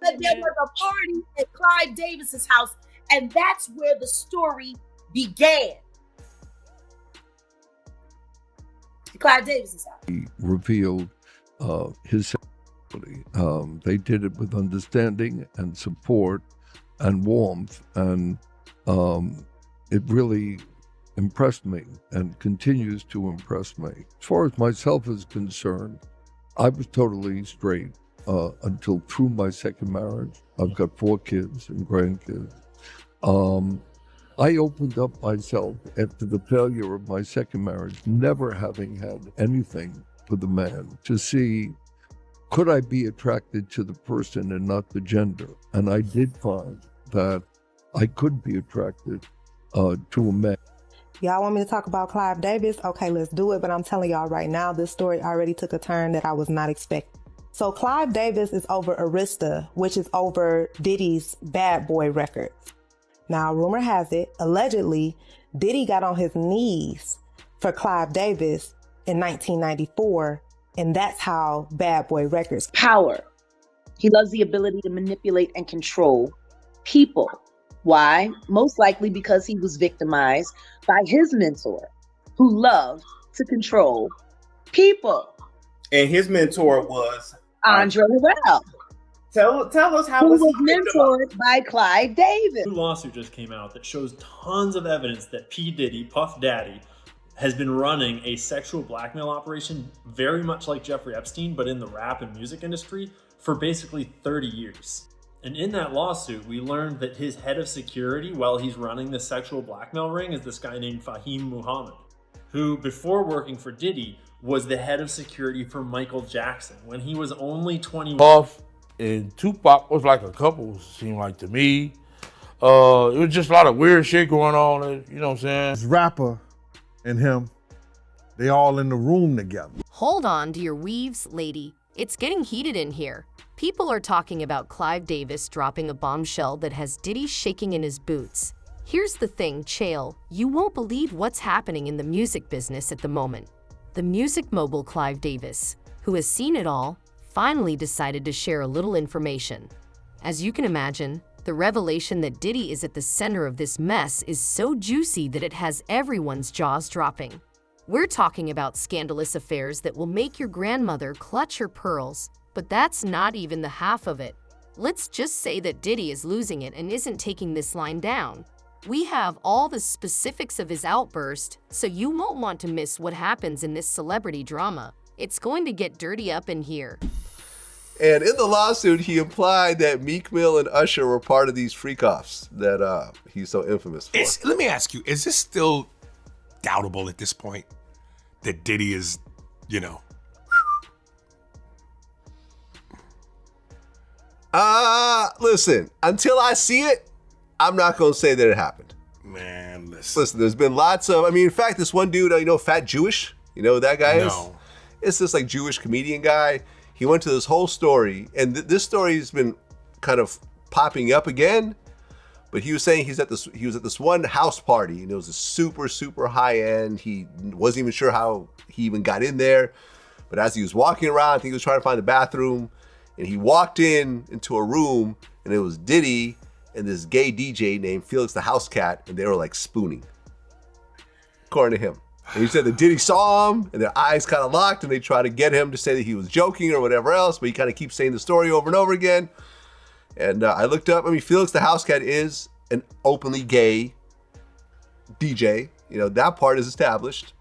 that there was a party at Clive Davis's house, and that's where the story began. Clive Davis's house. He revealed his sexuality. They did it with understanding and support and warmth, and it really impressed me and continues to impress me. As far as myself is concerned, I was totally straight until through my second marriage. I've got 4 kids and grandkids. I opened up myself after the failure of my second marriage, never having had anything with a man, to see, could I be attracted to the person and not the gender? And I did find that I could be attracted to a man. Y'all want me to talk about Clive Davis? Okay, let's do it. But I'm telling y'all right now, this story already took a turn that I was not expecting. So Clive Davis is over Arista, which is over Diddy's Bad Boy records. Now, rumor has it, allegedly, Diddy got on his knees for Clive Davis in 1994, and that's how Bad Boy Records. Power. He loves the ability to manipulate and control people. Why? Most likely because he was victimized by his mentor, who loved to control people. And his mentor was Andre Rell. Tell us how who was mentored by Clive Davis. A new lawsuit just came out that shows tons of evidence that P. Diddy, Puff Daddy, has been running a sexual blackmail operation very much like Jeffrey Epstein, but in the rap and music industry for basically 30 years. And in that lawsuit, we learned that his head of security while he's running the sexual blackmail ring is this guy named Fahim Muhammad, who before working for Diddy was the head of security for Michael Jackson when he was only 21. Puff and Tupac was like a couple, seemed like to me. It was just a lot of weird shit going on, you know what I'm saying? This rapper and him, they all in the room together. Hold on to your weaves, lady. It's getting heated in here. People are talking about Clive Davis dropping a bombshell that has Diddy shaking in his boots. Here's the thing, Chael, you won't believe what's happening in the music business at the moment. The music mogul Clive Davis, who has seen it all, finally decided to share a little information. As you can imagine, the revelation that Diddy is at the center of this mess is so juicy that it has everyone's jaws dropping. We're talking about scandalous affairs that will make your grandmother clutch her pearls, but that's not even the half of it. Let's just say that Diddy is losing it and isn't taking this line down. We have all the specifics of his outburst, so you won't want to miss what happens in this celebrity drama. It's going to get dirty up in here. And in the lawsuit, he implied that Meek Mill and Usher were part of these freak-offs that he's so infamous for. Let me ask you, is this still doubtable at this point that Diddy is, Listen, until I see it, I'm not going to say that it happened. Man, listen. There's been lots of, in fact, this one dude, Fat Jewish, you know who that guy is? It's this like Jewish comedian guy. He went to this whole story, and this story has been kind of popping up again, but he was saying he was at this one house party, and it was a super, super high end. He wasn't even sure how he even got in there, but as he was walking around, I think he was trying to find the bathroom, and he walked into a room, and it was Diddy and this gay DJ named Felix the House Cat, and they were like spooning, according to him. And he said that Diddy saw him, and their eyes kind of locked, and they tried to get him to say that he was joking or whatever else, but he kind of keeps saying the story over and over again. And I looked up, Felix the House Cat is an openly gay DJ. That part is established.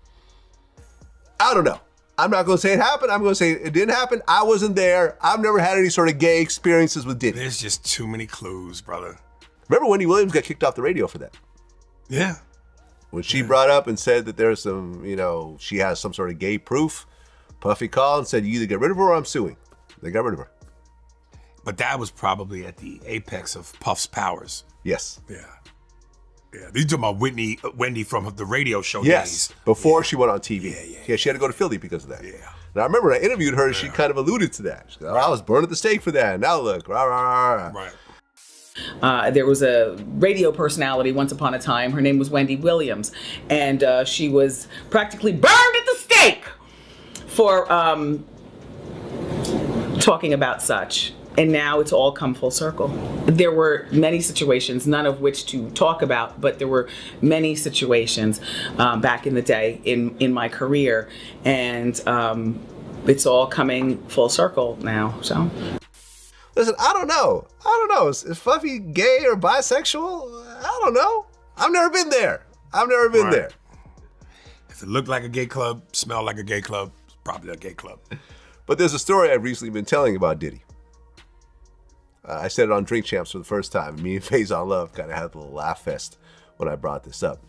I don't know. I'm not going to say it happened. I'm going to say it didn't happen. I wasn't there. I've never had any sort of gay experiences with Diddy. There's just too many clues, brother. Remember Wendy Williams got kicked off the radio for that? Yeah. When she brought up and said that there's some, she has some sort of gay proof, Puffy called and said, you either get rid of her or I'm suing. They got rid of her. But that was probably at the apex of Puff's powers. Yes. Yeah. These are about Wendy from the radio show days. Before she went on TV. Yeah, she had to go to Philly because of that. Yeah. And I remember when I interviewed her, she kind of alluded to that. She said, I was burned at the stake for that. Now look, rah, rah, rah, rah. Right. There was a radio personality once upon a time. Her name was Wendy Williams. And she was practically burned at the stake for talking about such. And now it's all come full circle. There were many situations, none of which to talk about, but there were many situations back in the day in my career. And it's all coming full circle now, so. Listen, I don't know. Is Fluffy gay or bisexual? I don't know. I've never been there. There. If it looked like a gay club, smelled like a gay club, it's probably a gay club. But there's a story I've recently been telling about Diddy. I said it on Drink Champs for the first time. Me and Faison Love kind of had a little laugh fest when I brought this up.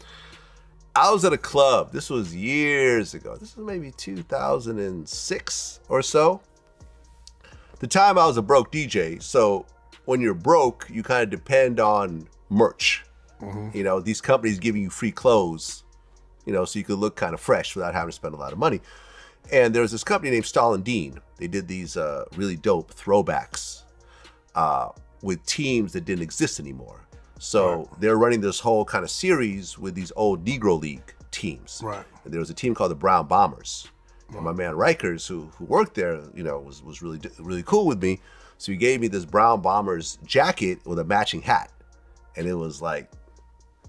I was at a club. This was years ago. This was maybe 2006 or so. The time I was a broke DJ. So when you're broke, you kind of depend on merch. Mm-hmm. You know, these companies giving you free clothes, you know, so you could look kind of fresh without having to spend a lot of money. And there was this company named Stalin Dean. They did these really dope throwbacks with teams that didn't exist anymore. So they're running this whole kind of series with these old Negro League teams. Right. And there was a team called the Brown Bombers. And my man Rikers, who worked there, you know, was really cool with me. So he gave me this Brown Bombers jacket with a matching hat. And it was like,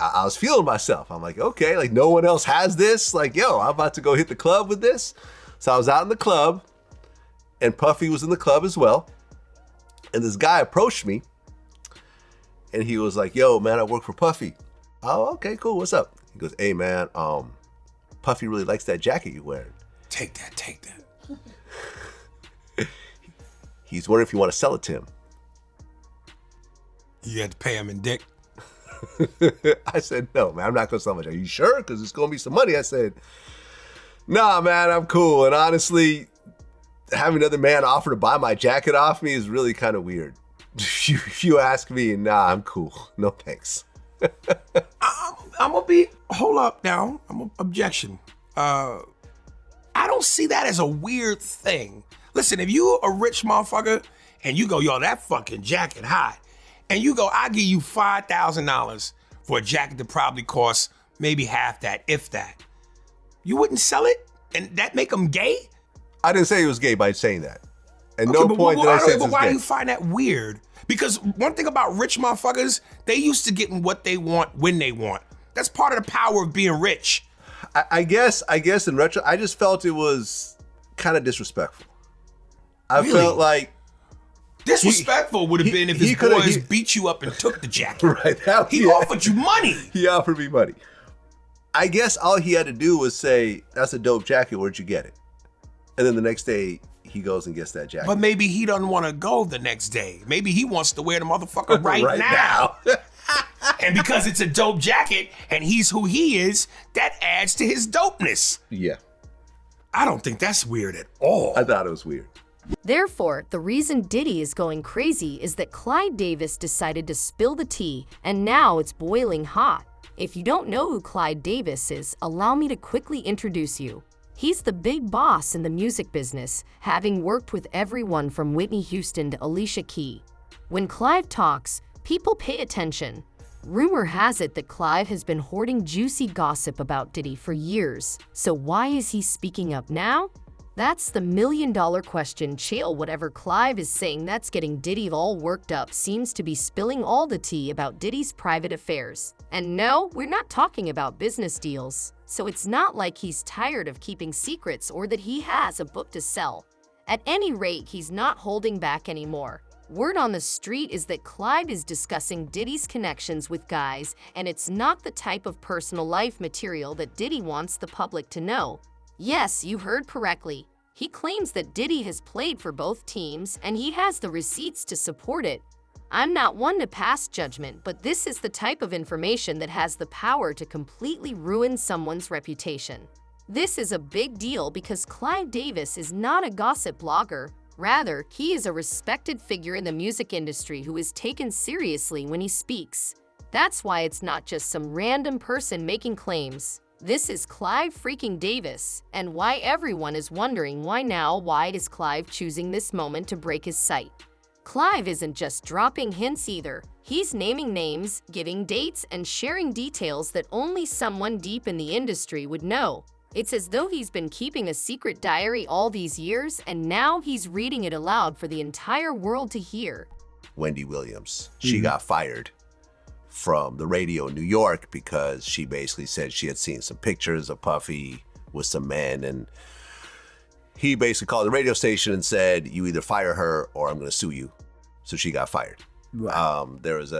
I was feeling myself. I'm like, okay, like no one else has this. Like, yo, I'm about to go hit the club with this. So I was out in the club and Puffy was in the club as well. And this guy approached me and he was like, yo, man, I work for Puffy. Oh, okay, cool. What's up? He goes, hey, man, Puffy really likes that jacket you're wearing. Take that. He's wondering if you want to sell it to him. You had to pay him in dick. I said, no, man, I'm not going to sell my jacket. Are you sure? Because it's going to be some money. I said, nah, man, I'm cool. And honestly, having another man offer to buy my jacket off me is really kind of weird. If you ask me, nah, I'm cool. No thanks. I'm going to be, hold up now. Objection. I don't see that as a weird thing. Listen, if you a rich motherfucker and you go, yo, that fucking jacket hot, and you go, I'll give you $5,000 for a jacket that probably costs maybe half that, if that. You wouldn't sell it? And that make him gay? I didn't say he was gay by saying that. And okay, no point did I say this. But why do you find that weird? Because one thing about rich motherfuckers, they used to getting what they want when they want. That's part of the power of being rich. I guess in retro, I just felt it was kind of disrespectful. I felt like disrespectful would have been if his boys beat you up and took the jacket. Right. He offered you money. He offered me money. I guess all he had to do was say, that's a dope jacket, where'd you get it? And then the next day, he goes and gets that jacket. But maybe he doesn't want to go the next day. Maybe he wants to wear the motherfucker right now. And because it's a dope jacket and he's who he is, that adds to his dopeness. Yeah. I don't think that's weird at all. I thought it was weird. Therefore, the reason Diddy is going crazy is that Clive Davis decided to spill the tea, and now it's boiling hot. If you don't know who Clive Davis is, allow me to quickly introduce you. He's the big boss in the music business, having worked with everyone from Whitney Houston to Alicia Keys. When Clive talks, people pay attention. Rumor has it that Clive has been hoarding juicy gossip about Diddy for years. So why is he speaking up now? That's the million-dollar question. Chael, whatever Clive is saying that's getting Diddy all worked up seems to be spilling all the tea about Diddy's private affairs. And no, we're not talking about business deals. So it's not like he's tired of keeping secrets or that he has a book to sell. At any rate, he's not holding back anymore. Word on the street is that Clive is discussing Diddy's connections with guys, and it's not the type of personal life material that Diddy wants the public to know. Yes, you heard correctly. He claims that Diddy has played for both teams and he has the receipts to support it. I'm not one to pass judgment, but this is the type of information that has the power to completely ruin someone's reputation. This is a big deal because Clive Davis is not a gossip blogger. Rather, he is a respected figure in the music industry who is taken seriously when he speaks. That's why it's not just some random person making claims. This is Clive freaking Davis, and why everyone is wondering why is Clive choosing this moment to break his sight. Clive isn't just dropping hints either. He's naming names, giving dates, and sharing details that only someone deep in the industry would know. It's as though he's been keeping a secret diary all these years, and now he's reading it aloud for the entire world to hear. Wendy Williams, she got fired from the radio in New York because she basically said she had seen some pictures of Puffy with some men, and he basically called the radio station and said, you either fire her or I'm going to sue you. So she got fired. Right. There was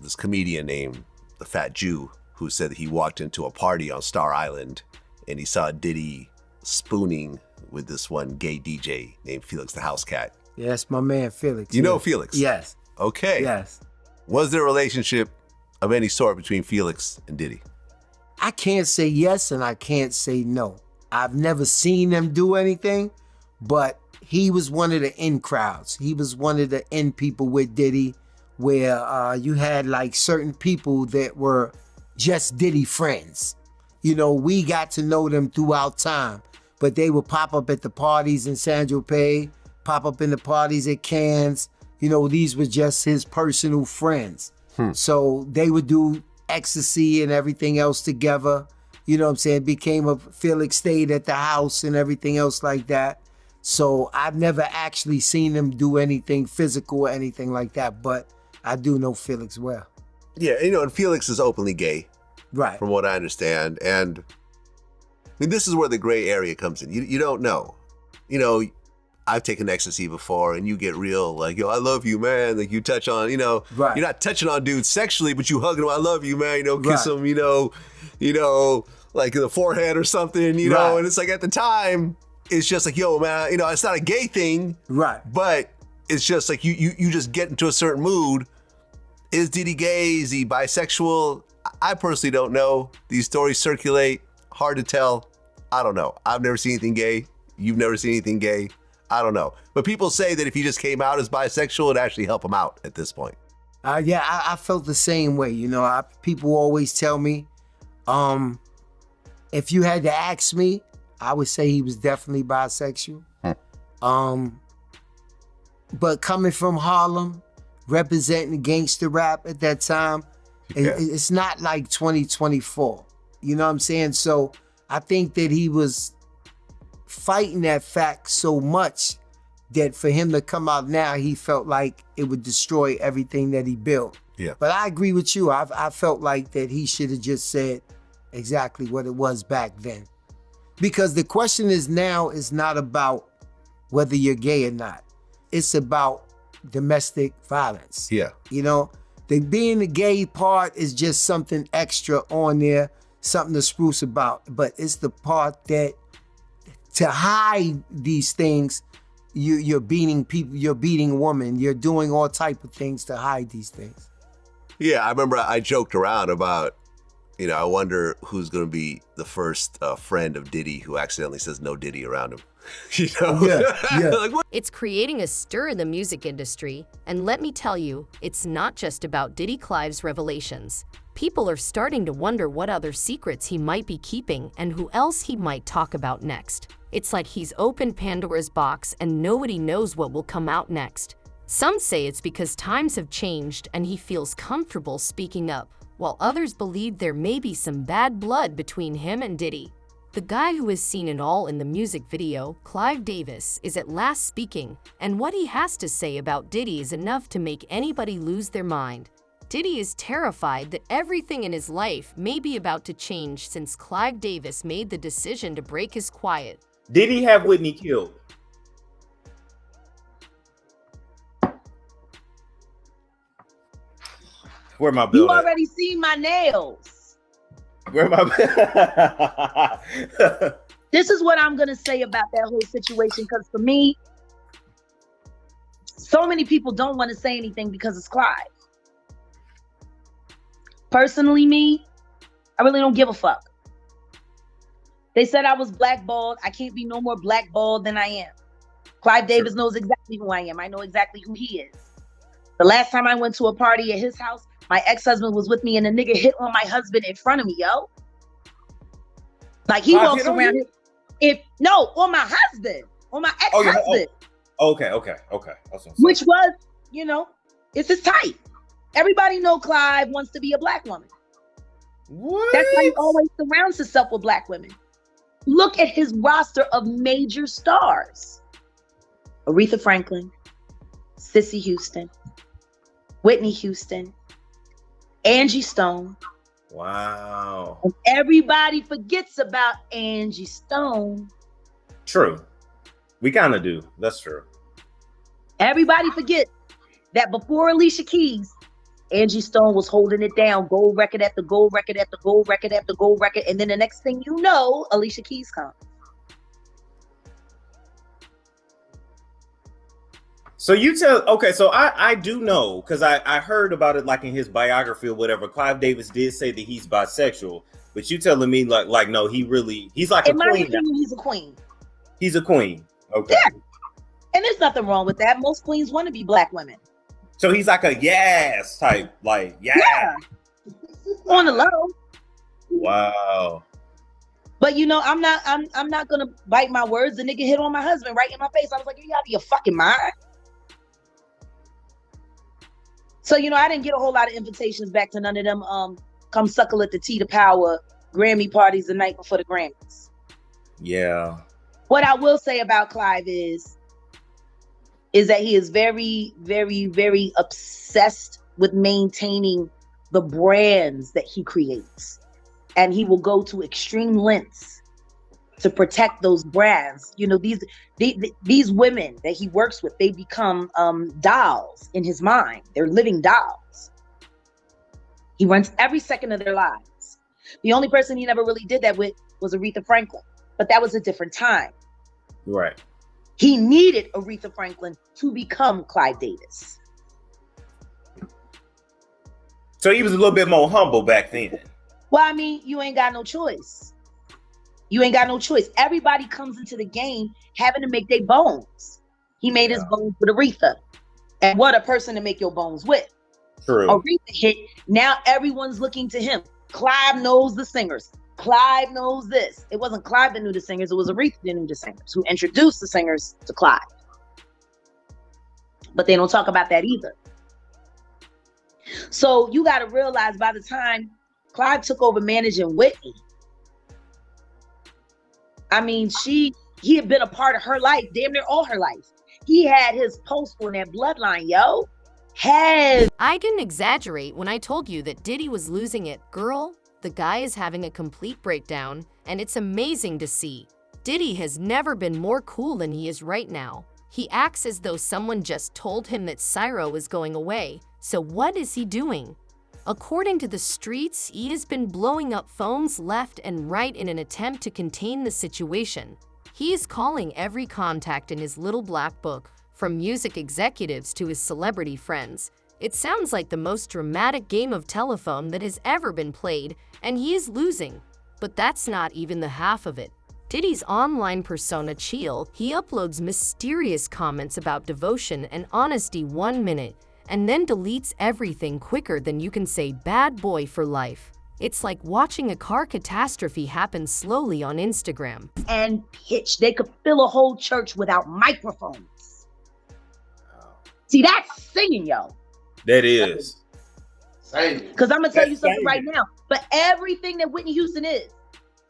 this comedian named the Fat Jew who said that he walked into a party on Star Island and he saw Diddy spooning with this one gay DJ named Felix the House Cat. Yeah, that's my man Felix. You know Felix? Yes. Okay. Yes. Was there a relationship of any sort between Felix and Diddy? I can't say yes and I can't say no. I've never seen them do anything, but he was one of the in crowds. He was one of the in people with Diddy, where you had like certain people that were just Diddy friends. You know, we got to know them throughout time, but they would pop up at the parties in San Tropez, pop up in the parties at Cannes. You know, these were just his personal friends. So they would do ecstasy and everything else together. You know what I'm saying? Felix stayed at the house and everything else like that. So I've never actually seen them do anything physical or anything like that, but I do know Felix well. Yeah, you know, and Felix is openly gay. Right. From what I understand. And I mean, this is where the gray area comes in. You don't know. You know, I've taken ecstasy before and you get real like, yo, I love you, man. Like you touch on, you know, right. You're not touching on dudes sexually, but you hugging them, I love you, man. You know, kiss them, you know, like in the forehead or something, you know, and it's like at the time, it's just like, yo, man, you know, it's not a gay thing. Right. But it's just like you just get into a certain mood. Is Diddy gay? Is he bisexual? I personally don't know. These stories circulate. Hard to tell. I don't know. I've never seen anything gay. You've never seen anything gay. I don't know. But people say that if he just came out as bisexual, it'd actually help him out at this point. Yeah, I felt the same way. You know, people always tell me, if you had to ask me, I would say he was definitely bisexual. But coming from Harlem, representing gangster rap at that time, it's not like 2024. You know what I'm saying? So I think that he was fighting that fact so much that for him to come out now, he felt like it would destroy everything that he built. Yeah. But I agree with you. I felt like that he should have just said exactly what it was back then. Because the question is now is not about whether you're gay or not. It's about domestic violence. Yeah. You know, being the gay part is just something extra on there, something to spruce about. But it's the part that to hide these things, you're beating people, you're beating women, you're doing all type of things to hide these things. Yeah, I remember I joked around about, you know, I wonder who's going to be the first friend of Diddy who accidentally says no Diddy around him. You know? Yeah. Like, what? It's creating a stir in the music industry, and let me tell you, it's not just about Diddy Clive's revelations. People are starting to wonder what other secrets he might be keeping and who else he might talk about next. It's like he's opened Pandora's box and nobody knows what will come out next. Some say it's because times have changed and he feels comfortable speaking up, while others believe there may be some bad blood between him and Diddy. The guy who has seen it all in the music video, Clive Davis, is at last speaking, and what he has to say about Diddy is enough to make anybody lose their mind. Diddy is terrified that everything in his life may be about to change since Clive Davis made the decision to break his quiet. Did he have Whitney killed? Where my bill? You already seen my nails. Where my This is what I'm gonna say about that whole situation, because for me, so many people don't want to say anything because it's Clive. Personally, me, I really don't give a fuck. They said I was blackballed. I can't be no more blackballed than I am. Clive Davis knows exactly who I am. I know exactly who he is. The last time I went to a party at his house, my ex-husband was with me and the nigga hit on my husband in front of me, yo. Like he walks around on my husband, on my ex-husband. Okay. Which was, you know, it's his type. Everybody know Clive wants to be a black woman. What? That's why he always surrounds himself with black women. Look at his roster of major stars. Aretha Franklin, Cissy Houston, Whitney Houston, Angie Stone. Wow. And everybody forgets about Angie Stone. True. We kind of do. That's true. Everybody forgets that before Alicia Keys, Angie Stone was holding it down, gold record after gold record after gold record after gold record. And then the next thing you know, Alicia Keys comes. So you tell, okay, so I do know, because I heard about it like in his biography or whatever. Clive Davis did say that he's bisexual, but you telling me like no, he's like in a my queen. opinion, he's a queen. He's a queen. Okay. Yeah. And there's nothing wrong with that. Most queens want to be black women. So he's like a yes type, like yeah. On the low. Wow. But you know, I'm not gonna bite my words. The nigga hit on my husband right in my face. I was like, you out of your fucking mind. So, you know, I didn't get a whole lot of invitations back to none of them come suckle at the tea to power Grammy parties the night before the Grammys. Yeah. What I will say about Clive is that he is very, very, very obsessed with maintaining the brands that he creates. And he will go to extreme lengths to protect those brands. You know, these women that he works with, they become dolls in his mind. They're living dolls. He runs every second of their lives. The only person he never really did that with was Aretha Franklin, but that was a different time. Right. He needed Aretha Franklin to become Clive Davis. So he was a little bit more humble back then. Well, I mean, you ain't got no choice. You ain't got no choice. Everybody comes into the game having to make their bones. He made his bones with Aretha. And what a person to make your bones with. True. Aretha hit. Now everyone's looking to him. Clive knows the singers. Clive knows this. It wasn't Clive that knew the singers. It was Aretha that knew the singers, who introduced the singers to Clive. But they don't talk about that either. So you got to realize by the time Clive took over managing Whitney, I mean, he had been a part of her life, damn near all her life. He had his post on that bloodline, yo. I didn't exaggerate when I told you that Diddy was losing it. Girl, the guy is having a complete breakdown, and it's amazing to see. Diddy has never been more cool than he is right now. He acts as though someone just told him that Cyro is going away. So what is he doing? According to the streets, he has been blowing up phones left and right in an attempt to contain the situation. He is calling every contact in his little black book, from music executives to his celebrity friends. It sounds like the most dramatic game of telephone that has ever been played, and he is losing. But that's not even the half of it. Diddy's online persona Chill, he uploads mysterious comments about devotion and honesty 1 minute, and then deletes everything quicker than you can say bad boy for life. It's like watching a car catastrophe happen slowly on Instagram. And pitch, they could fill a whole church without microphones. See, that's singing, yo. That is. Because I'm going to tell you something right now. But everything that Whitney Houston is,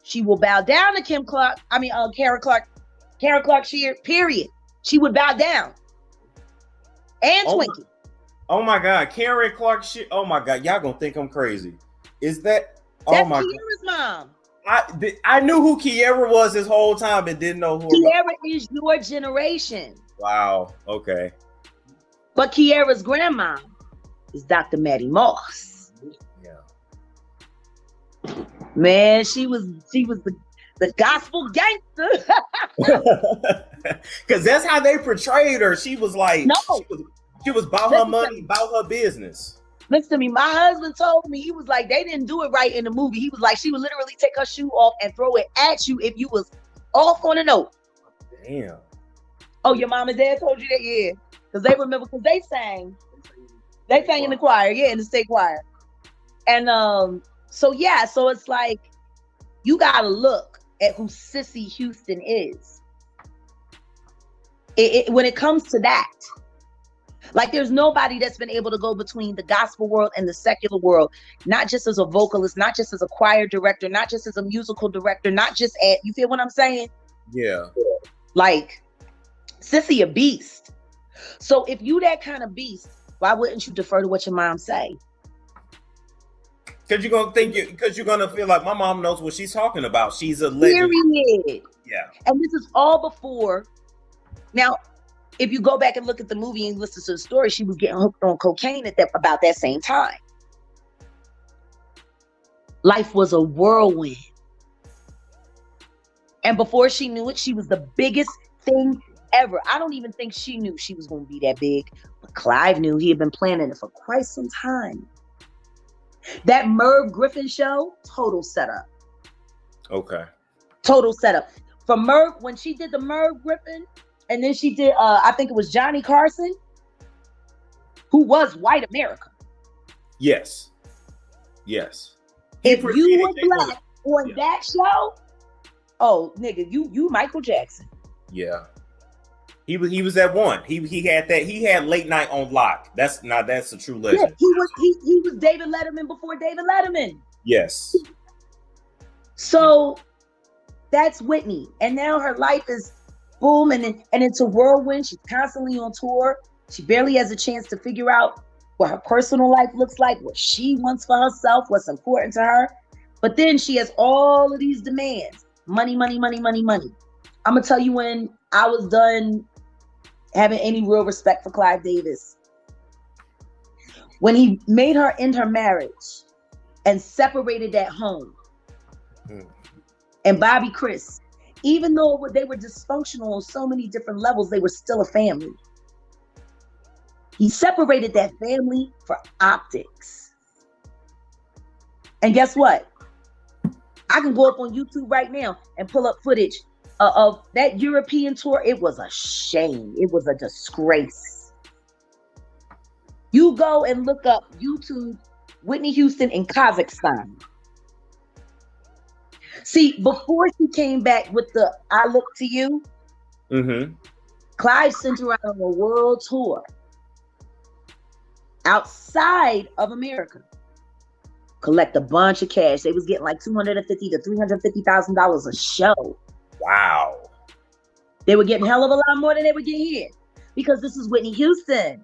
she will bow down to Karen Clark Sheard, period. She would bow down. And Twinkie. Oh my God, Karen Clark shit. Oh my God, y'all gonna think I'm crazy. Is that? That's oh my Kiara's God. mom. I knew who Kiara was this whole time and didn't know who. Kiara is your generation. Wow. Okay. But Kiara's grandma is Dr. Maddie Moss. Yeah. Man, she was the gospel gangster. Because that's how they portrayed her. She was like, no. She was about her money, about her business. Listen to me. My husband told me, he was like, they didn't do it right in the movie. He was like, she would literally take her shoe off and throw it at you if you was off on a note. Damn. Oh, your mom and dad told you that? Yeah. Because they remember, because they sang in the choir. Yeah, in the state choir. And so it's like, you got to look at who Cissy Houston is. When it comes to that, Like there's nobody that's been able to go between the gospel world and the secular world, not just as a vocalist, not just as a choir director, not just as a musical director, not just at, you feel what I'm saying? Yeah. Like, Sissy a beast. So if you that kind of beast, why wouldn't you defer to what your mom say? Because you're gonna feel like my mom knows what she's talking about. She's a legend. Period. Yeah. And this is all before. Now, if you go back and look at the movie and listen to the story, she was getting hooked on cocaine at about that same time. Life was a whirlwind. And before she knew it, she was the biggest thing ever. I don't even think she knew she was going to be that big. But Clive knew. He had been planning it for quite some time. That Merv Griffin show, total setup. Okay. Total setup. For Merv, when she did the Merv Griffin, and then she did, I think it was Johnny Carson, who was white America. Yes. Yes. If you were black on that show, oh, nigga, you Michael Jackson. Yeah. He was that one. He had late night on lock. That's a true legend. Yeah, he was David Letterman before David Letterman. Yes. So that's Whitney. And now her life is boom, and it's a whirlwind. She's constantly on tour. She barely has a chance to figure out what her personal life looks like, what she wants for herself, what's important to her. But then she has all of these demands. Money, money, money, money, money. I'm going to tell you when I was done having any real respect for Clive Davis. When he made her end her marriage and separated at home. And Bobby Chris, even though they were dysfunctional on so many different levels, they were still a family. He separated that family for optics. And guess what? I can go up on YouTube right now and pull up footage of that European tour. It was a shame. It was a disgrace. You go and look up YouTube Whitney Houston in Kazakhstan. See, before she came back with the I Look to You, Clive sent her out on a world tour outside of America. Collect a bunch of cash. They was getting like $250,000 to $350,000 a show. Wow. They were getting hell of a lot more than they were getting here because this is Whitney Houston.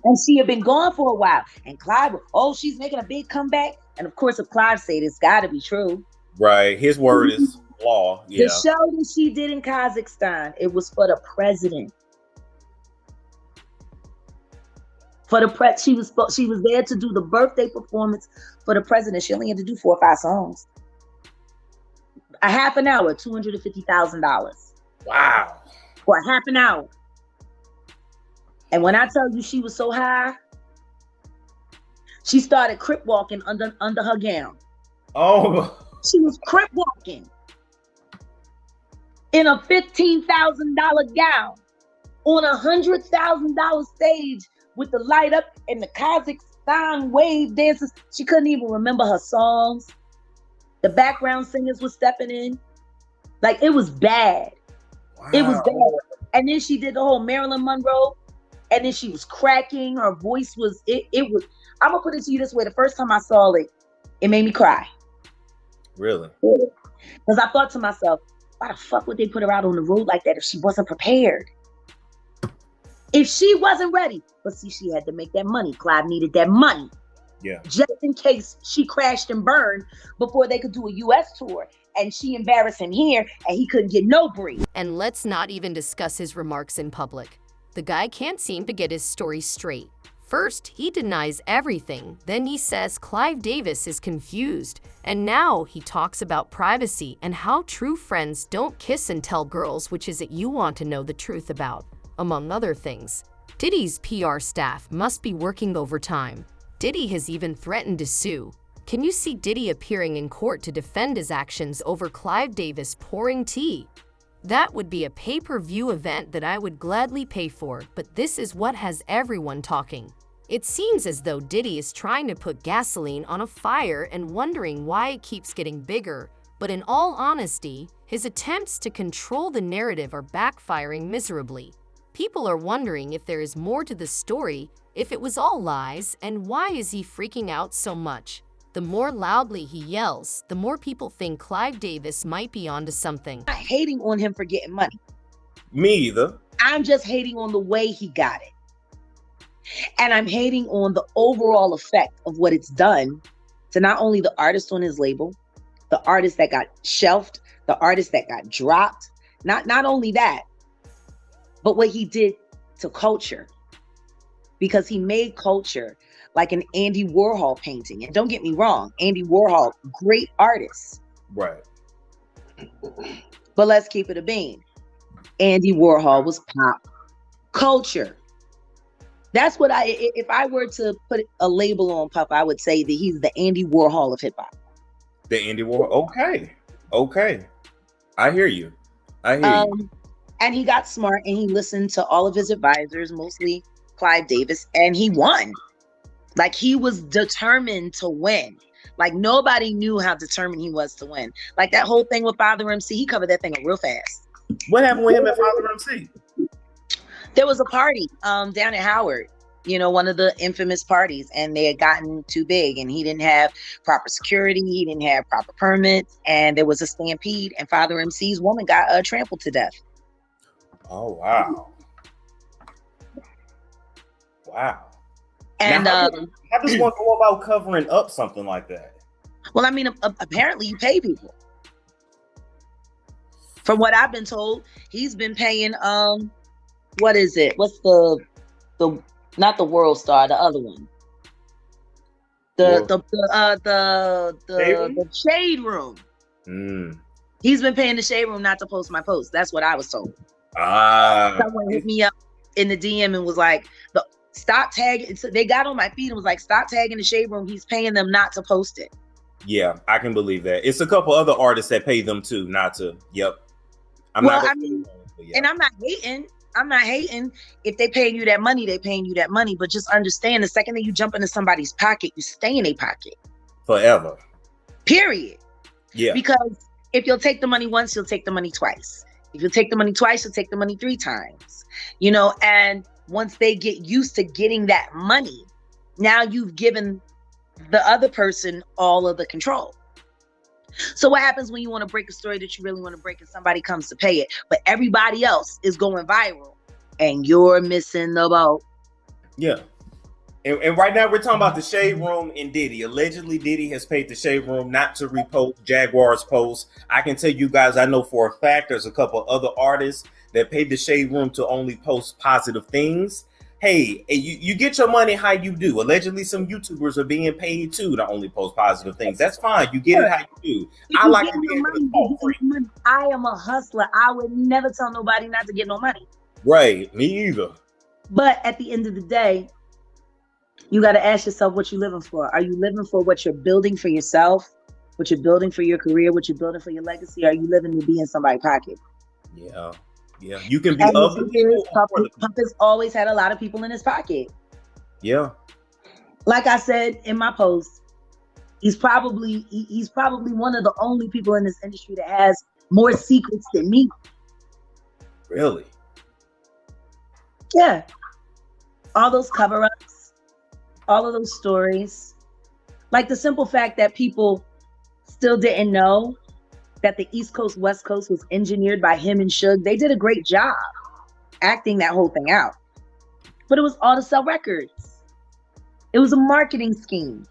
And she had been gone for a while. And Clive, oh, she's making a big comeback. And of course, if Clive said it's got to be true. Right. His word is law. Yeah. The show that she did in Kazakhstan, it was for the president. For the she was there to do the birthday performance for the president. She only had to do 4 or 5 songs. A half an hour, $250,000. Wow. For a half an hour. And when I tell you she was so high, she started crip walking under her gown. Oh. She was crip walking in a $15,000 gown on a $100,000 stage with the light up and the Kazakhstan wave dances. She couldn't even remember her songs. The background singers were stepping in. Like, it was bad. Wow. It was bad. And then she did the whole Marilyn Monroe. And then she was cracking. Her voice was, it was, I'm going to put it to you this way. The first time I saw it, it made me cry. Really? Because I thought to myself, why the fuck would they put her out on the road like that if she wasn't prepared? If she wasn't ready. But see, she had to make that money. Clive needed that money. Yeah. Just in case she crashed and burned before they could do a U.S. tour. And she embarrassed him here and he couldn't get no break. And let's not even discuss his remarks in public. The guy can't seem to get his story straight. First, he denies everything. Then he says Clive Davis is confused. And now he talks about privacy and how true friends don't kiss and tell girls which is it you want to know the truth about, among other things. Diddy's PR staff must be working overtime. Diddy has even threatened to sue. Can you see Diddy appearing in court to defend his actions over Clive Davis pouring tea? That would be a pay-per-view event that I would gladly pay for, but this is what has everyone talking. It seems as though Diddy is trying to put gasoline on a fire and wondering why it keeps getting bigger, but in all honesty, his attempts to control the narrative are backfiring miserably. People are wondering if there is more to the story, if it was all lies, and why is he freaking out so much? The more loudly he yells, the more people think Clive Davis might be onto something. I'm not hating on him for getting money. Me either. I'm just hating on the way he got it. And I'm hating on the overall effect of what it's done to not only the artist on his label, the artist that got shelved, the artist that got dropped. Not only that, but what he did to culture. Because he made culture like an Andy Warhol painting. And don't get me wrong, Andy Warhol, great artist. Right. But let's keep it a bean. Andy Warhol was pop culture. That's what if I were to put a label on Puff, I would say that he's the Andy Warhol of hip hop. The Andy Warhol. Okay. I hear you. You. And he got smart and he listened to all of his advisors, mostly Clive Davis, and he won. Like, he was determined to win. Like, nobody knew how determined he was to win. Like, that whole thing with Father MC, he covered that thing up real fast. What happened with him at Father MC? There was a party down at Howard, one of the infamous parties, and they had gotten too big and he didn't have proper security. He didn't have proper permits, and there was a stampede, and Father MC's woman got trampled to death. Oh, wow. Wow. And now, how does one go about covering up something like that? Well, I mean, apparently you pay people. From what I've been told, he's been paying what is it? What's the not the World Star, the other one? The Shade Room. He's been paying the Shade Room not to post my post. That's what I was told. Someone hit me up in the DM and was like, stop tagging. So they got on my feed and was like, stop tagging the Shade Room. He's paying them not to post it. Yeah, I can believe that. It's a couple other artists that pay them too, not to. Yep. I'm not hating. I'm not hating. If they paying you that money, they paying you that money. But just understand, the second that you jump into somebody's pocket, you stay in a pocket. Forever. Period. Yeah. Because if you'll take the money once, you'll take the money twice. If you take the money twice, you'll take the money 3 times. And once they get used to getting that money, now you've given the other person all of the control. So what happens when you want to break a story that you really want to break and somebody comes to pay it, but everybody else is going viral and you're missing the boat? Yeah. And right now we're talking about the Shade Room and Diddy. Allegedly, Diddy has paid the Shade Room not to repost Jaguar's posts. I can tell you guys, I know for a fact there's a couple other artists that paid the Shade Room to only post positive things. Hey, you get your money how you do. Allegedly, some YouTubers are being paid too to only post positive things. That's fine. You get it how you do. I like to be able to talk free. I am a hustler. I would never tell nobody not to get no money. Right. Me either. But at the end of the day, you got to ask yourself what you're living for. Are you living for what you're building for yourself? What you're building for your career? What you're building for your legacy? Are you living to be in somebody's pocket? Yeah. Yeah, you can be up. Puff has always had a lot of people in his pocket. Yeah. Like I said in my post, he's probably one of the only people in this industry that has more secrets than me. Really? Yeah. All those cover-ups, all of those stories. Like the simple fact that people still didn't know that the East Coast, West Coast was engineered by him and Suge. They did a great job acting that whole thing out. But it was all to sell records. It was a marketing scheme.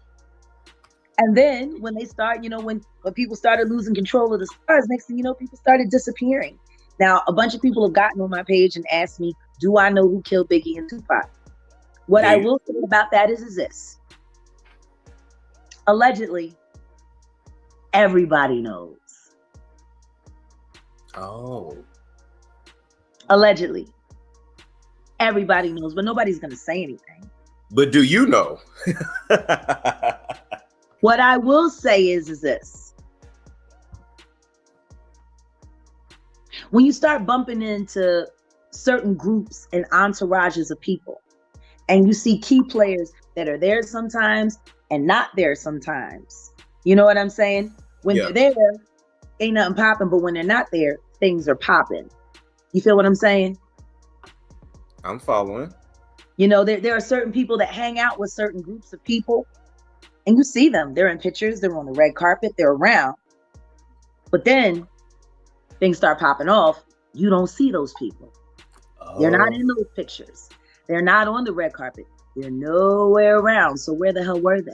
And then when they start, when people started losing control of the stars, next thing you know, people started disappearing. Now, a bunch of people have gotten on my page and asked me, do I know who killed Biggie and Tupac? What I will say about that is this. Allegedly, everybody knows. Oh. Allegedly. Everybody knows, but nobody's going to say anything. But do you know? What I will say is this. When you start bumping into certain groups and entourages of people, and you see key players that are there sometimes and not there sometimes, you know what I'm saying? When they're there, ain't nothing popping, but when they're not there, things are popping. You feel what I'm saying? I'm following. You know, there are certain people that hang out with certain groups of people, and you see them. They're in pictures, they're on the red carpet, they're around. But then things start popping off. You don't see those people. They're not in those pictures. They're not on the red carpet. They're nowhere around. So where the hell were they?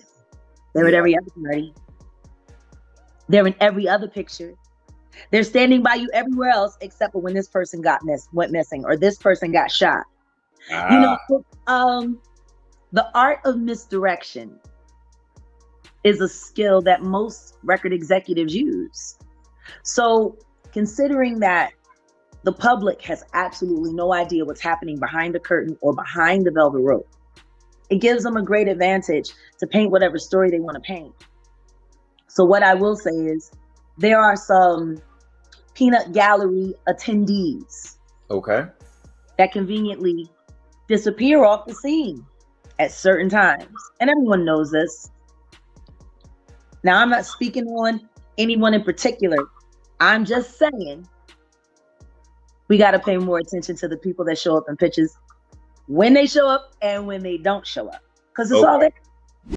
They're at every other party. They're in every other picture. They're standing by you everywhere else except for when this person went missing or this person got shot. You know, the art of misdirection is a skill that most record executives use. So considering that the public has absolutely no idea what's happening behind the curtain or behind the velvet rope, it gives them a great advantage to paint whatever story they want to paint. So what I will say is there are some peanut gallery attendees. Okay. That conveniently disappear off the scene at certain times. And everyone knows this. Now, I'm not speaking on anyone in particular. I'm just saying we got to pay more attention to the people that show up in pictures when they show up and when they don't show up. Because it's all there.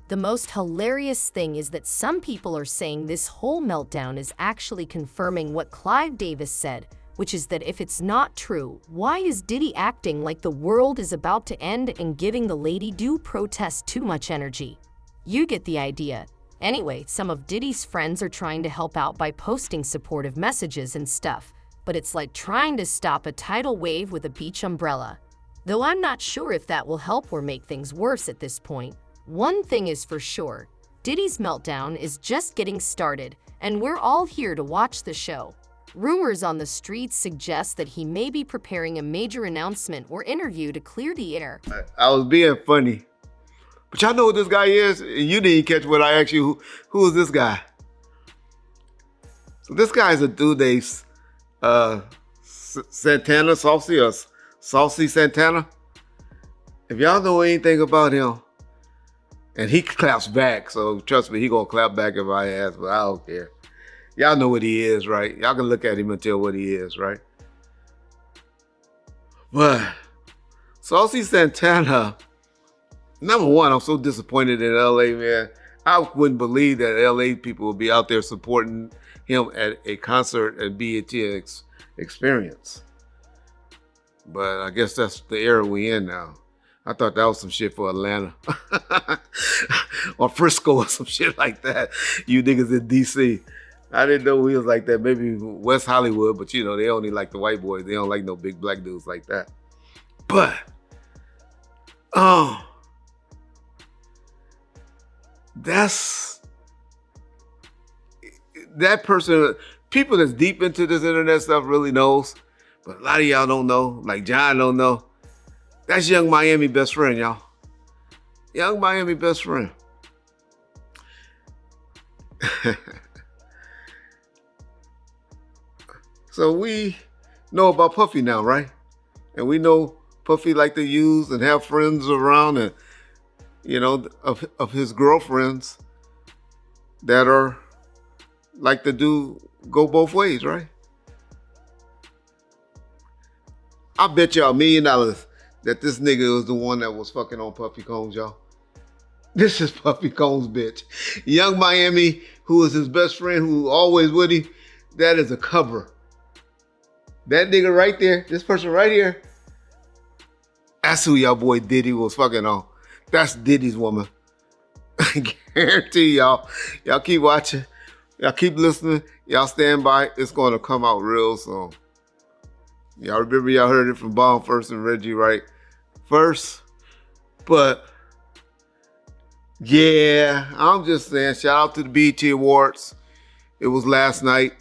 The most hilarious thing is that some people are saying this whole meltdown is actually confirming what Clive Davis said, which is that if it's not true, why is Diddy acting like the world is about to end and giving the lady due protest too much energy? You get the idea. Anyway, some of Diddy's friends are trying to help out by posting supportive messages and stuff, but it's like trying to stop a tidal wave with a beach umbrella. Though I'm not sure if that will help or make things worse at this point. One thing is for sure, Diddy's meltdown is just getting started, and we're all here to watch the show. Rumors on the streets suggest that he may be preparing a major announcement or interview to clear the air. I was being funny. But y'all know who this guy is? You didn't catch what I asked you. Who is this guy? So this guy is a dude named Santana, Saucy Santana. If y'all know anything about him, and he claps back, so trust me, he gonna clap back if I ask, but I don't care. Y'all know what he is, right? Y'all can look at him and tell what he is, right? But Saucy Santana, number one, I'm so disappointed in LA, man. I wouldn't believe that LA people would be out there supporting him at a concert at BET Experience. But I guess that's the era we in now. I thought that was some shit for Atlanta or Frisco or some shit like that. You niggas in DC. I didn't know we was like that. Maybe West Hollywood, but you know, they only like the white boys. They don't like no big black dudes like that. But, that person, people that's deep into this internet stuff really knows, but a lot of y'all don't know, like John don't know. That's Young Miami best friend, y'all. Young Miami best friend. So we know about Puffy now, right? And we know Puffy like to use and have friends around and, you know, of his girlfriends that are like to go both ways, right? I bet y'all $1 million that this nigga was the one that was fucking on Puffy Combs, y'all. This is Puffy Combs' bitch. Young Miami, who is his best friend, who always with him, that is a cover. That nigga right there, this person right here, that's who y'all boy Diddy was fucking on. That's Diddy's woman. I guarantee y'all. Y'all keep watching. Y'all keep listening. Y'all stand by. It's going to come out real soon. Y'all remember y'all heard it from Bomb first and Reggie right first. But yeah, I'm just saying, shout out to the BET Awards. It was last night.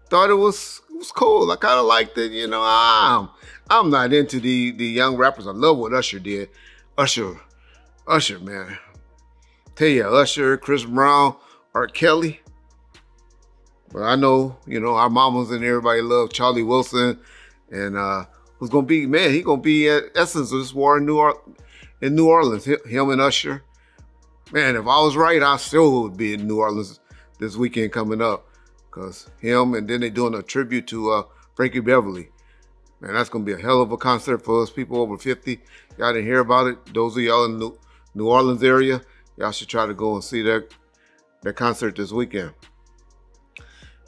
Thought it was cool. I kind of liked it. You know, I'm not into the young rappers. I love what Usher did. Usher, man. Tell you, Usher, Chris Brown, R. Kelly. But I know, you know, our mamas and everybody love Charlie Wilson. And who's gonna be, man, he gonna be at essence of this war in New Orleans. Him and Usher. Man, if I was right, I still would be in New Orleans this weekend coming up. Because him, and then they doing a tribute to Frankie Beverly. Man, that's gonna be a hell of a concert for us people over 50. Y'all didn't hear about it. Those of y'all in the New Orleans area, y'all should try to go and see that concert this weekend.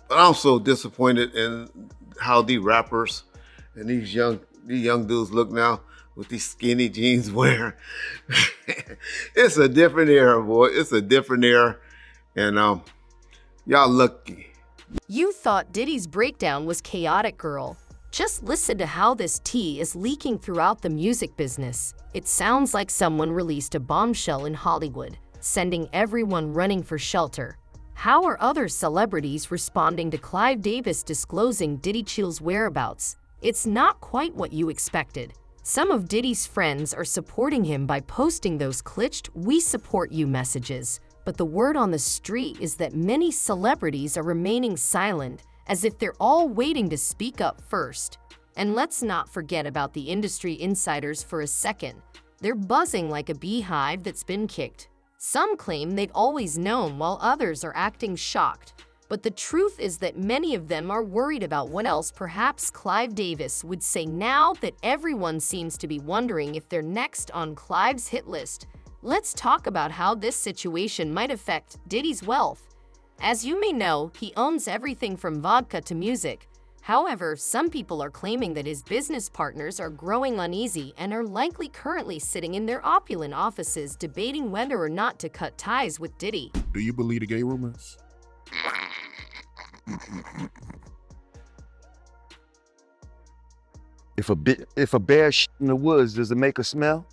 But I'm so disappointed in how these rappers and these young dudes look now with these skinny jeans wearing. It's a different era, boy. It's a different era. And y'all lucky. You thought Diddy's breakdown was chaotic, girl. Just listen to how this tea is leaking throughout the music business. It sounds like someone released a bombshell in Hollywood, sending everyone running for shelter. How are other celebrities responding to Clive Davis disclosing Diddy Chill's whereabouts? It's not quite what you expected. Some of Diddy's friends are supporting him by posting those clitched "We support you" messages. But the word on the street is that many celebrities are remaining silent, as if they're all waiting to speak up first. And let's not forget about the industry insiders for a second. They're buzzing like a beehive that's been kicked. Some claim they've always known, while others are acting shocked. But the truth is that many of them are worried about what else perhaps Clive Davis would say now that everyone seems to be wondering if they're next on Clive's hit list. Let's talk about how this situation might affect Diddy's wealth. As you may know, he owns everything from vodka to music. However, some people are claiming that his business partners are growing uneasy and are likely currently sitting in their opulent offices debating whether or not to cut ties with Diddy. Do you believe the gay rumors? If a bear shit in the woods, does it make a smell?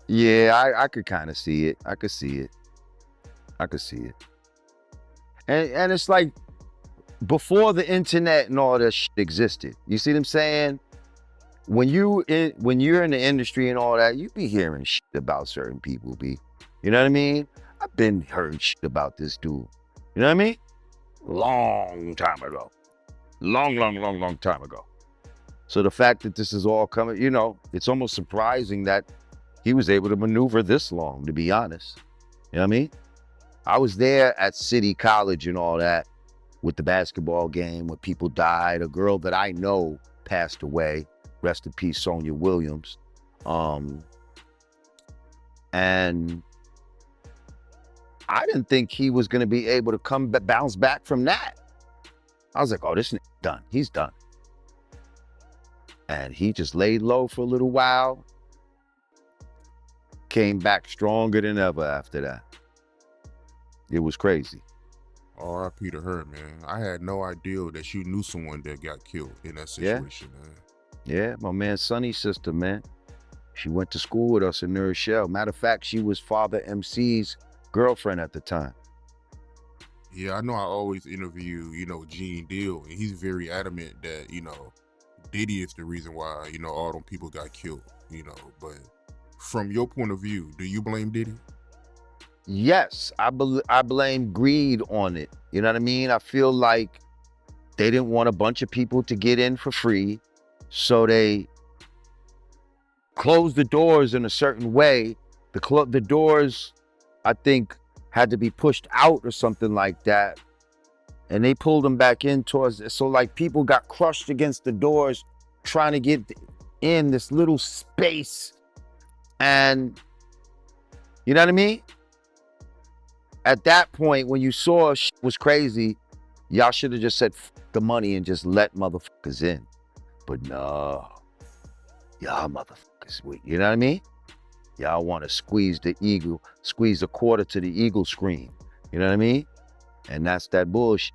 Yeah, I could kind of see it. I could see it. And it's like before the internet and all that shit existed. You see what I'm saying? When you're in the industry and all that, you be hearing shit about certain people, B. You know what I mean? I've been heard shit about this dude. You know what I mean? Long time ago. Long time ago. So the fact that this is all coming, you know, it's almost surprising that he was able to maneuver this long, to be honest. You know what I mean? I was there at City College and all that with the basketball game when people died. A girl that I know passed away. Rest in peace, Sonia Williams. And I didn't think he was going to be able to bounce back from that. I was like, oh, this nigga's done. He's done. And he just laid low for a little while. Came back stronger than ever after that. It was crazy. R.I.P. to her, man. I had no idea that you knew someone that got killed in that situation, man. Yeah, my man Sonny's sister, man. She went to school with us in New Rochelle. Matter of fact, she was Father MC's girlfriend at the time. Yeah, I know I always interview, you know, Gene Deal, and he's very adamant that, you know, Diddy is the reason why, you know, all them people got killed, you know. But from your point of view, do you blame Diddy? Yes, I blame greed on it. You know what I mean? I feel like they didn't want a bunch of people to get in for free, so they closed the doors in a certain way. The doors, I think, had to be pushed out or something like that. And they pulled them back in towards it. So like people got crushed against the doors trying to get in this little space. And you know what I mean? At that point, when you saw shit was crazy, y'all should have just said F the money and just let motherfuckers in. But no, y'all motherfuckers, you know what I mean? Y'all want to squeeze a quarter to the eagle screen. You know what I mean? And that's that bullshit.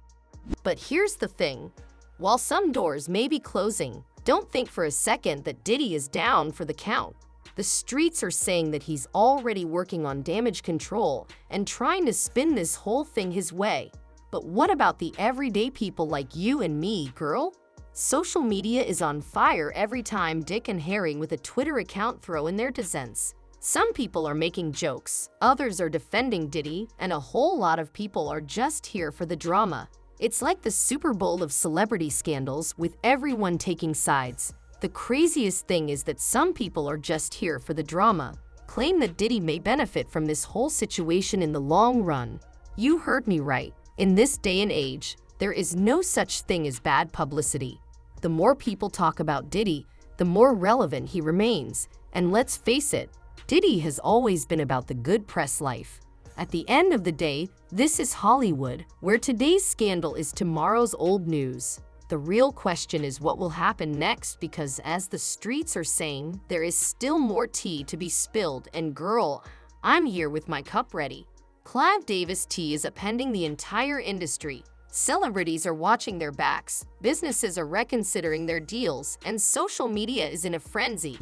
But here's the thing. While some doors may be closing, don't think for a second that Diddy is down for the count. The streets are saying that he's already working on damage control and trying to spin this whole thing his way. But what about the everyday people like you and me, girl? Social media is on fire every time Dick and Harry with a Twitter account throw in their 2 cents. Some people are making jokes, others are defending Diddy, and a whole lot of people are just here for the drama. It's like the Super Bowl of celebrity scandals, with everyone taking sides. The craziest thing is that some people are just here for the drama. claim that Diddy may benefit from this whole situation in the long run. You heard me right. In this day and age, there is no such thing as bad publicity. The more people talk about Diddy, the more relevant he remains. And let's face it, Diddy has always been about the good press life. At the end of the day, this is Hollywood, where today's scandal is tomorrow's old news. The real question is what will happen next, because as the streets are saying, there is still more tea to be spilled, and girl, I'm here with my cup ready. Clive Davis tea is upending the entire industry. Celebrities are watching their backs, businesses are reconsidering their deals, and social media is in a frenzy.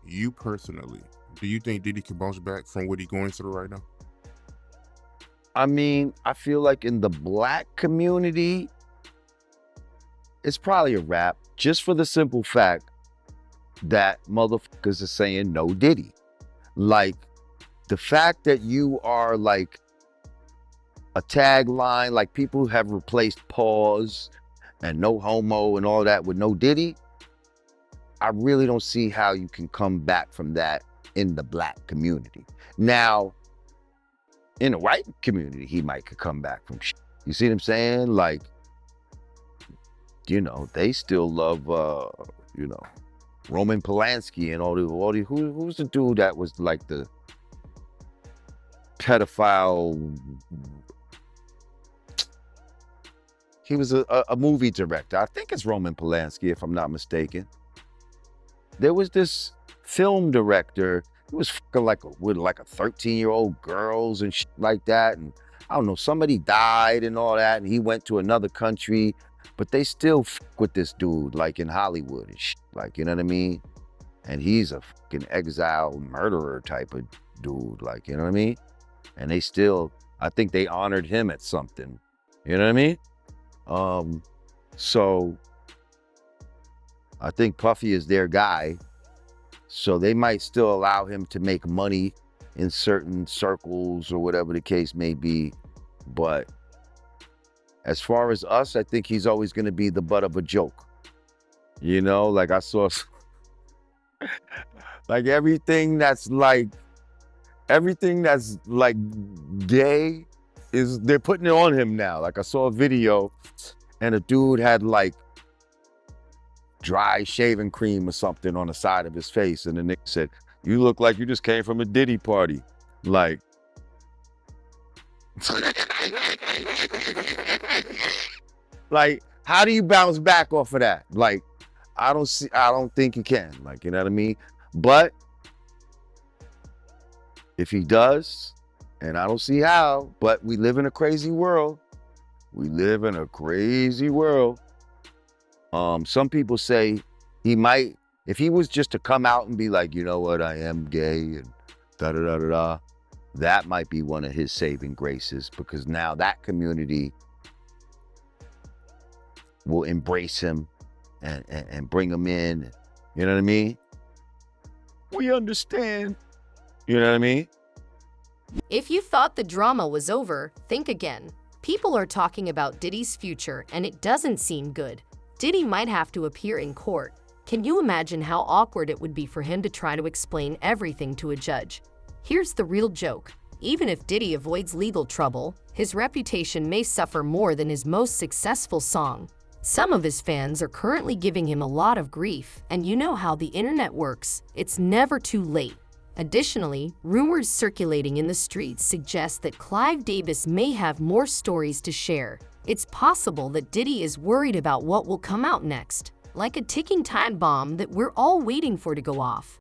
You personally, do you think Diddy can bounce back from what he's going through right now? I mean, I feel like in the black community, it's probably a wrap, just for the simple fact that motherfuckers are saying no Diddy. Like, the fact that you are like a tagline, like people have replaced pause and no homo and all that with no Diddy, I really don't see how you can come back from that in the black community. Now, in the white community, he might could come back from shit. You see what I'm saying? Like, you know, they still love, you know, Roman Polanski and all the who's the dude that was like the pedophile? He was a movie director. I think it's Roman Polanski, if I'm not mistaken. There was this film director. He was fucking like with like a 13-year-old girls and shit like that. And I don't know, somebody died and all that. And he went to another country, but they still fuck with this dude, like in Hollywood and shit. Like, you know what I mean? And he's a fucking exile murderer type of dude, like, you know what I mean? And they still, I think they honored him at something. You know what I mean? So I think Puffy is their guy. So they might still allow him to make money in certain circles or whatever the case may be. But as far as us, I think he's always going to be the butt of a joke. You know, like I saw, like everything that's like gay is, they're putting it on him now. Like I saw a video and a dude had like dry shaving cream or something on the side of his face. And the nigga said, "You look like you just came from a Diddy party." Like, like, how do you bounce back off of that? Like, I don't think you can. Like, you know what I mean? But if he does, and I don't see how, but we live in a crazy world. We live in a crazy world. Some people say he might, if he was just to come out and be like, you know what, I am gay and da-da-da-da-da, that might be one of his saving graces, because now that community will embrace him and bring him in. You know what I mean? We understand. You know what I mean? If you thought the drama was over, think again. People are talking about Diddy's future, and it doesn't seem good. Diddy might have to appear in court. Can you imagine how awkward it would be for him to try to explain everything to a judge? Here's the real joke. Even if Diddy avoids legal trouble, his reputation may suffer more than his most successful song. Some of his fans are currently giving him a lot of grief, and you know how the internet works. It's never too late. Additionally, rumors circulating in the streets suggest that Clive Davis may have more stories to share. It's possible that Diddy is worried about what will come out next, like a ticking time bomb that we're all waiting for to go off.